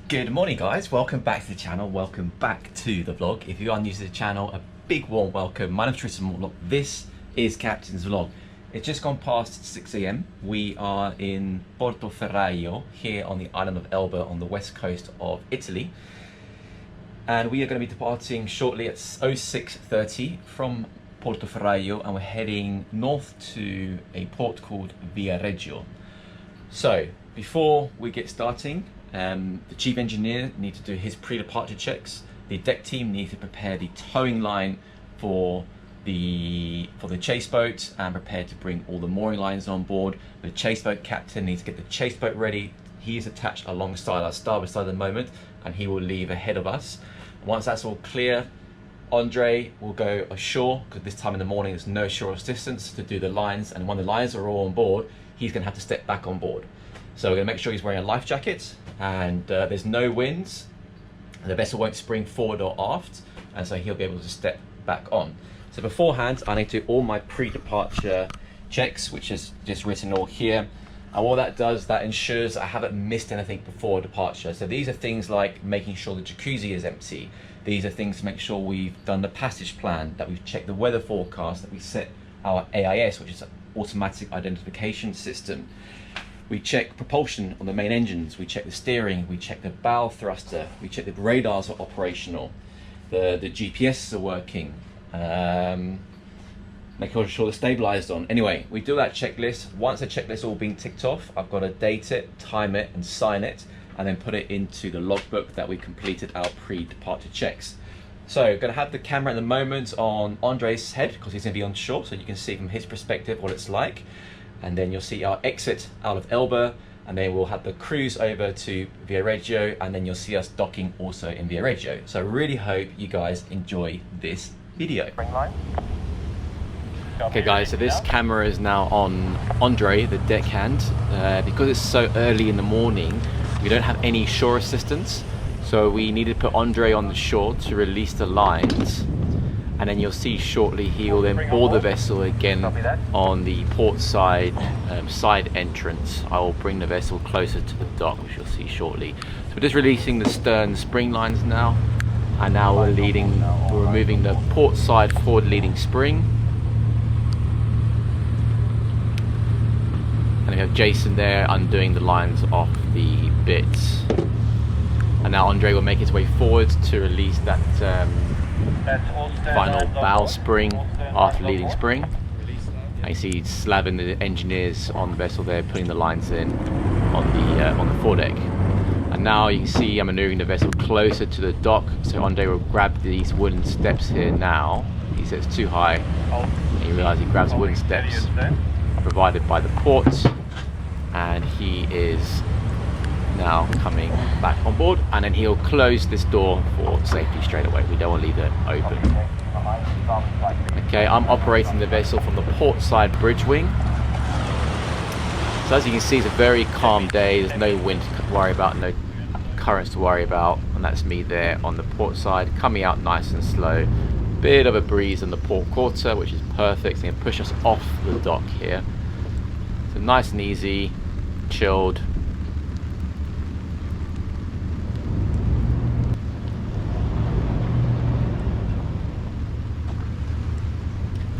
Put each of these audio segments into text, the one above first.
Good morning guys, welcome back to the channel, welcome back to the vlog. If you are new to the channel, a big warm welcome. My name is Tristan. This is Captain's Vlog. It's just gone past 6 AM. We are in Viareggio, here on the island of Elba on the west coast of Italy. And we are going to be departing shortly at 06:30 from Viareggio, and we're heading north to a port called Viareggio. So before we get starting, the chief engineer needs to do his pre-departure checks. The deck team need to prepare the towing line for the chase boat and prepare to bring all the mooring lines on board. The chase boat captain needs to get the chase boat ready. He is attached alongside our starboard side at the moment, and he will leave ahead of us. Once that's all clear, Andre will go ashore, because this time in the morning there's no shore assistance, to do the lines, and when the lines are all on board, he's going to have to step back on board. So we're going to make sure he's wearing a life jacket, and there's no winds. The vessel won't spring forward or aft, and so he'll be able to step back on. So beforehand, I need to do all my pre-departure checks, which is just written all here. And what that does, that ensures I haven't missed anything before departure. So these are things like making sure the jacuzzi is empty. These are things to make sure we've done the passage plan, that we've checked the weather forecast, that we set our AIS, which is an automatic identification system. We check propulsion on the main engines, we check the steering, we check the bow thruster, we check the radars are operational, the GPS are working, making sure the stabilized on. Anyway, we do that checklist. Once the checklist all been ticked off, I've got to date it, time it, and sign it, and then put it into the logbook that we completed our pre-departure checks. So, going to have the camera at the moment on Andre's head, because he's going to be on shore, so you can see from his perspective what it's like. And then you'll see our exit out of Elba, and then we'll have the cruise over to Viareggio, and then you'll see us docking also in Viareggio. So I really hope you guys enjoy this video. Okay guys, so this camera is now on Andre, the deckhand. Because it's so early in the morning, we don't have any shore assistance. So we need to put Andre on the shore to release the lines. And then you'll see shortly he will then board the vessel again on the port side side entrance. I will bring the vessel closer to the dock, which you'll see shortly. So we're just releasing the stern spring lines now, and now we're removing the port side forward leading spring. And we have Jason there undoing the lines off the bits. And now Andre will make his way forward to release that final bow spring after leading spring. And you see slabbing the engineers on the vessel there, putting the lines in on the foredeck. And now you can see I'm maneuvering the vessel closer to the dock, so Andre will grab these wooden steps here now. He says it's too high, and you realise he grabs wooden steps provided by the port, and he is now coming back on board, and then he'll close this door for safety straight away. We don't want to leave it open. Okay, I'm operating the vessel from the port side bridge wing. So as you can see, it's a very calm day. There's no wind to worry about, no currents to worry about, and that's me there on the port side, coming out nice and slow. Bit of a breeze on the port quarter, which is perfect. It's going to push us off the dock here. So nice and easy, chilled.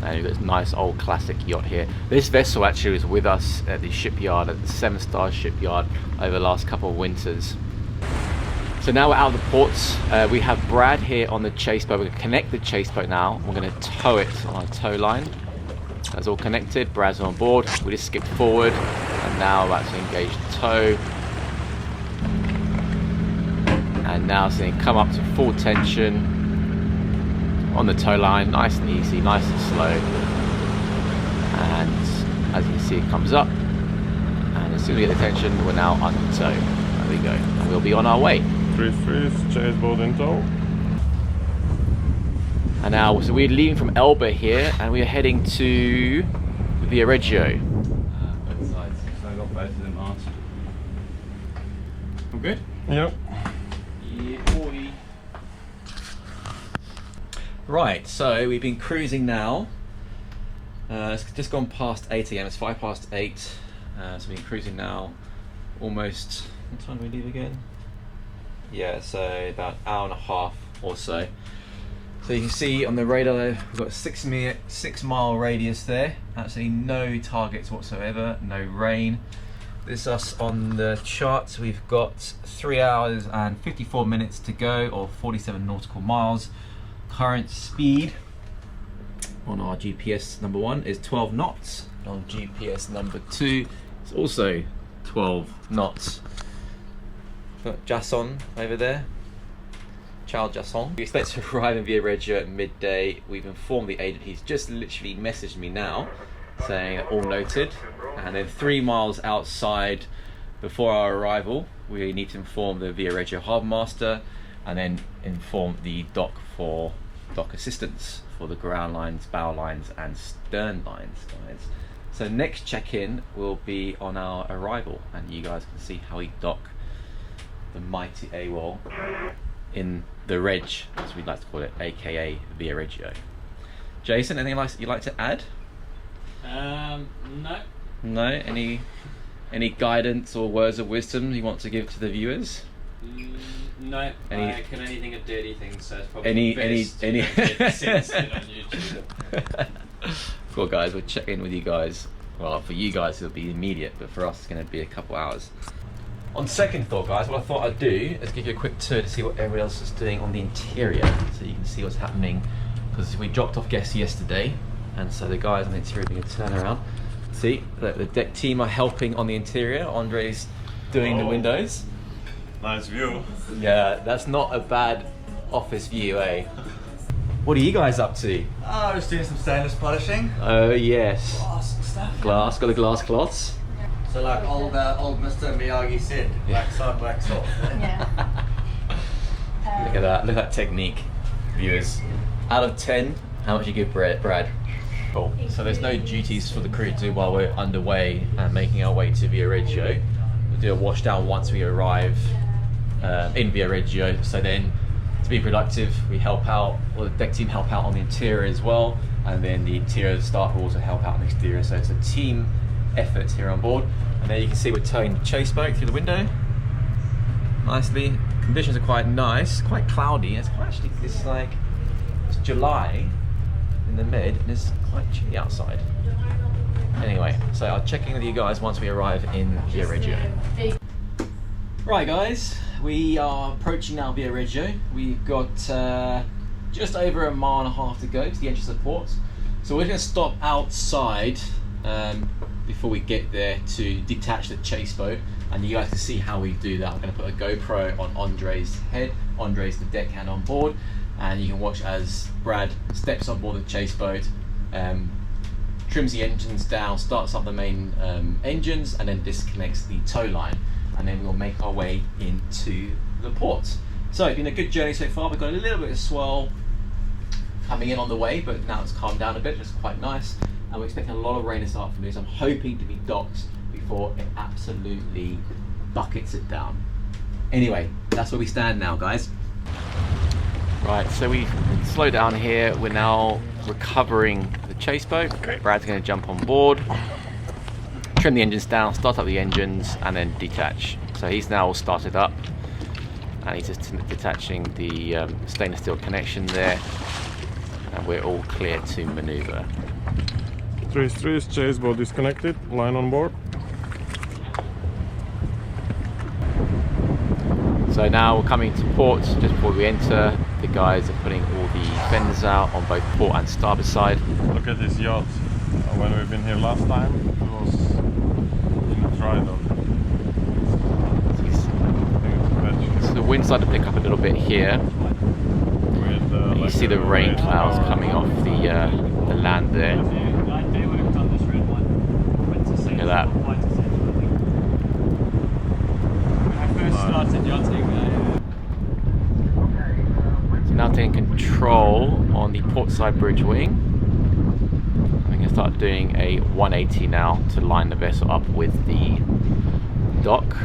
And you've got this nice old classic yacht here. This vessel actually was with us at the shipyard, at the 7-star shipyard, over the last couple of winters. So now we're out of the ports. We have Brad here on the chase boat. We're going to connect the chase boat now. We're going to tow it on a tow line. That's all connected. Brad's on board. We just skipped forward, and now we're about to engage the tow. And now it's going to come up to full tension on the tow line, nice and easy, nice and slow. And as you can see, it comes up, and as soon as we get the tension, we're now under tow. There we go, and we'll be on our way. Freeze, chase boat in tow. And now, so we're leaving from Elba here, and we are heading to Viareggio. Both sides, so I got both of them asked. All good? Yep. Yeah, boy. Right, so we've been cruising now. It's just gone past 8 AM, it's 8:05. So we've been cruising now almost, what time do we leave again? Yeah, so about an hour and a half or so. So you can see on the radar there, we've got a 6 mile radius there. Absolutely no targets whatsoever, no rain. This is us on the charts. We've got 3 hours and 54 minutes to go, or 47 nautical miles. Current speed on our GPS number 1 is 12 knots. On GPS number 2, it's also 12 knots. Got Jason over there. Ciao Jason. We expect to arrive in Viareggio at midday. We've informed the agent. He's just literally messaged me now saying all noted. And then 3 miles outside before our arrival, we need to inform the Viareggio harbour master and then inform the dock for dock assistance for the ground lines, bow lines and stern lines, guys. So next check-in will be on our arrival, and you guys can see how we dock the mighty AWOL in the Reg, as we'd like to call it, aka Viareggio. Jason, anything you'd like to add? No. No? Any guidance or words of wisdom you want to give to the viewers? No. I can only think of dirty things, so it's probably Any best to don't get censored on YouTube. Cool, guys, we'll check in with you guys. Well, for you guys it'll be immediate, but for us it's going to be a couple hours. On second thought, guys, what I thought I'd do is give you a quick tour to see what everybody else is doing on the interior, so you can see what's happening, because we dropped off guests yesterday, and so the guys on the interior are going to turn around. See, the deck team are helping on the interior. Andre's doing the windows. Nice view. Yeah, that's not a bad office view, eh? What are you guys up to? I was doing some stainless polishing. Oh yes. Glass and stuff. Glass, got the glass cloths. So like old Mr. Miyagi said, wax on, wax off. Yeah. Look at that, look at that technique, viewers. Out of 10, how much you give Brad? Cool. So there's no duties for the crew to do while we're underway and making our way to Viareggio. We'll do a wash down once we arrive in Viareggio. So then, to be productive, we help out, or the deck team help out on the interior as well, and then the interior staff will also help out on the exterior. So it's a team effort here on board. And there you can see we're towing the chase boat through the window nicely. Conditions are quite nice, quite cloudy. It's July in the mid and it's quite chilly outside. Anyway, so I'll check in with you guys once we arrive in Viareggio. Right guys, we are approaching now Viareggio. We've got just over a mile and a half to go to the entrance of the port. So we're going to stop outside before we get there to detach the chase boat, and you guys can see how we do that. I'm going to put a GoPro on Andre's head. Andre's the deckhand on board, and you can watch as Brad steps on board the chase boat, trims the engines down, starts up the main engines, and then disconnects the tow line, and then we'll make our way into the port. So it's been a good journey so far. We've got a little bit of swell coming in on the way, but now it's calmed down a bit, which is quite nice. And we're expecting a lot of rain this afternoon, so I'm hoping to be docked before it absolutely buckets it down. Anyway, that's where we stand now, guys. Right, so we slow down here. We're now recovering the chase boat. Brad's going to jump on board, trim the engines down, start up the engines, and then detach. So he's now all started up, and he's just detaching the stainless steel connection there, and we're all clear to maneuver. 3 chase boat disconnected, line on board. So now we're coming to port. Just before we enter, the guys are putting all the fenders out on both port and starboard side. Look at this yacht. When we've been here last time, it was in a dry dock. So the wind started to pick up a little bit here. With, you see the rain clouds coming off the land there. Look at that. So now taking control on the port side bridge wing. I'm going to start doing a 180 now to line the vessel up with the dock.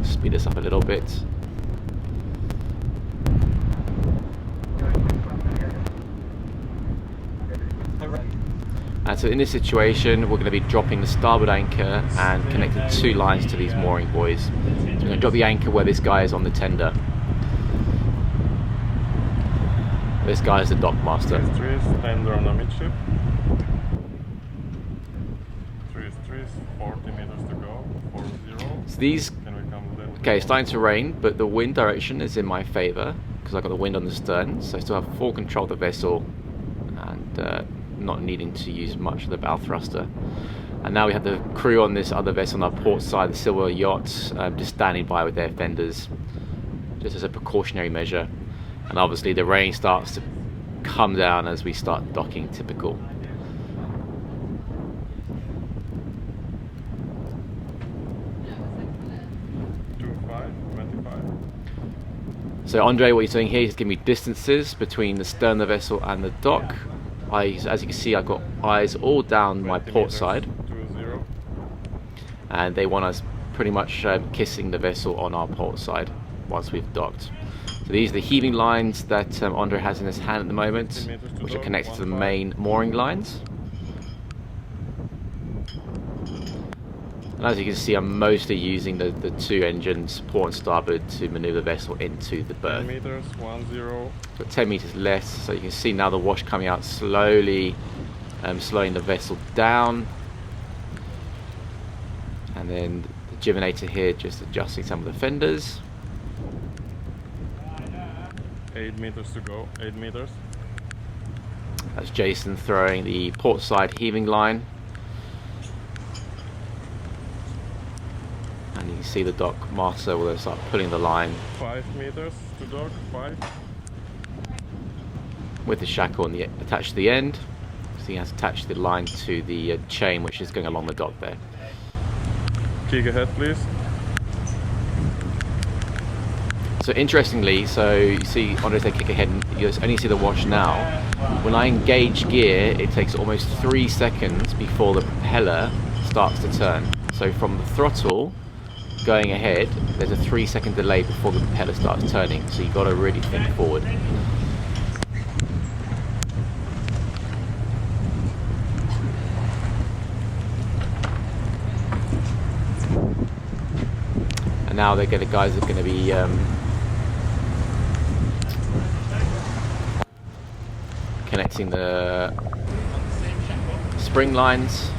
Speed this up a little bit. And Right, so in this situation, we're going to be dropping the starboard anchor and connecting 2 lines to these mooring buoys. So we're going to drop the anchor where this guy is on the tender. This guy is the dock master. Trees, tender on the midship. Trees, 40 meters to go, 40. So these, Can we come a little okay, it's starting to rain, but the wind direction is in my favour because I've got the wind on the stern, so I still have full control of the vessel and not needing to use much of the bow thruster. And now we have the crew on this other vessel on our port side, the SuperYacht, just standing by with their fenders, just as a precautionary measure. And obviously the rain starts to come down as we start docking, typical. So Andre, what he's doing here is giving me distances between the stern of the vessel and the dock. As you can see, I've got eyes all down my port side, and they want us pretty much kissing the vessel on our port side once we've docked. So these are the heaving lines that Andre has in his hand at the moment, which are connected to the main mooring lines. And as you can see, I'm mostly using the 2 engines, port and starboard, to manoeuvre the vessel into the berth. 10 meters, 10. Got 10 meters less, so you can see now the wash coming out slowly, slowing the vessel down. And then the Givinator here just adjusting some of the fenders. 8 meters to go, 8 meters. That's Jason throwing the port side heaving line. And you can see the dock master will start pulling the line 5 meters to dock, 5. with the shackle attached to the end. So he has attached the line to the chain which is going along the dock there. Kick ahead, please. So interestingly, so you see Andre say kick ahead, and you only see the wash now. When I engage gear, it takes almost 3 seconds before the propeller starts to turn. So from the throttle going ahead, there's a 3-second delay before the propeller starts turning, so you've got to really think forward. And now the guys are going to be connecting the spring lines,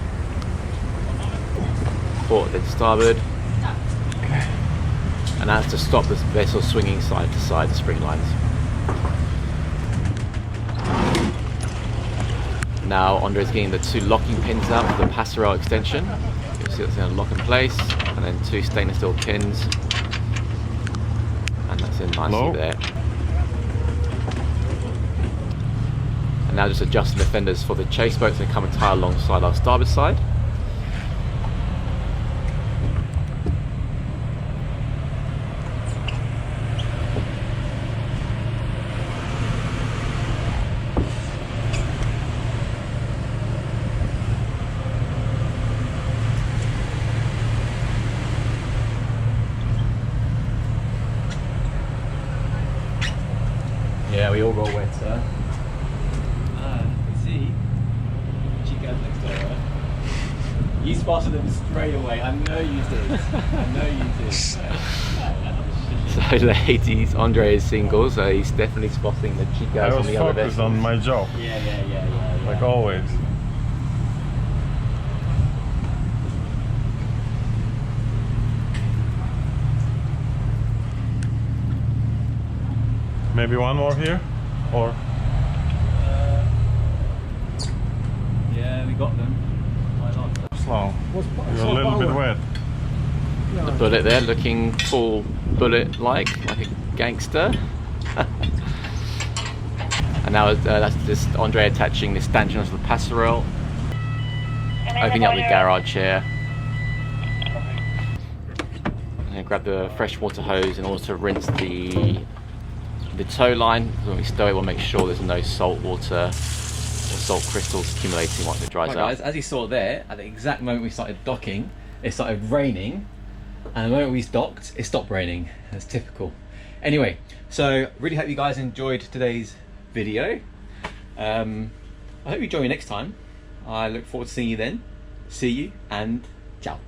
port then starboard. And that's to stop the vessel swinging side to side, the spring lines. Now Andre's getting the 2 locking pins out for the passerelle extension. You'll see it's going to lock in place, and then 2 stainless steel pins, and that's in nicely there. And now just adjusting the fenders for the chase boats that come and tie alongside our starboard side. Yeah, we all got wet, sir. See? Chico next door. You spotted them straight away. I know you did. I know you did. So ladies, Andre is single, so he's definitely spotting the Chicos I on was the other focused vessels. on my job, Yeah. like always. Maybe one more here, or Yeah, we got them. Why not? slow. You're a little bit wet. The bullet there, looking full bullet-like, like a gangster. And now that's just Andre attaching the stanchion to the passerelle, opening up the garage here. And grab the freshwater hose in order to rinse the tow line. When we stow it, we'll make sure there's no salt water or salt crystals accumulating once it dries out. Guys, as you saw there, at the exact moment we started docking, it started raining, and the moment we docked, it stopped raining. That's typical. Anyway, so really hope you guys enjoyed today's video. I hope you join me next time. I look forward to seeing you then. See you and ciao.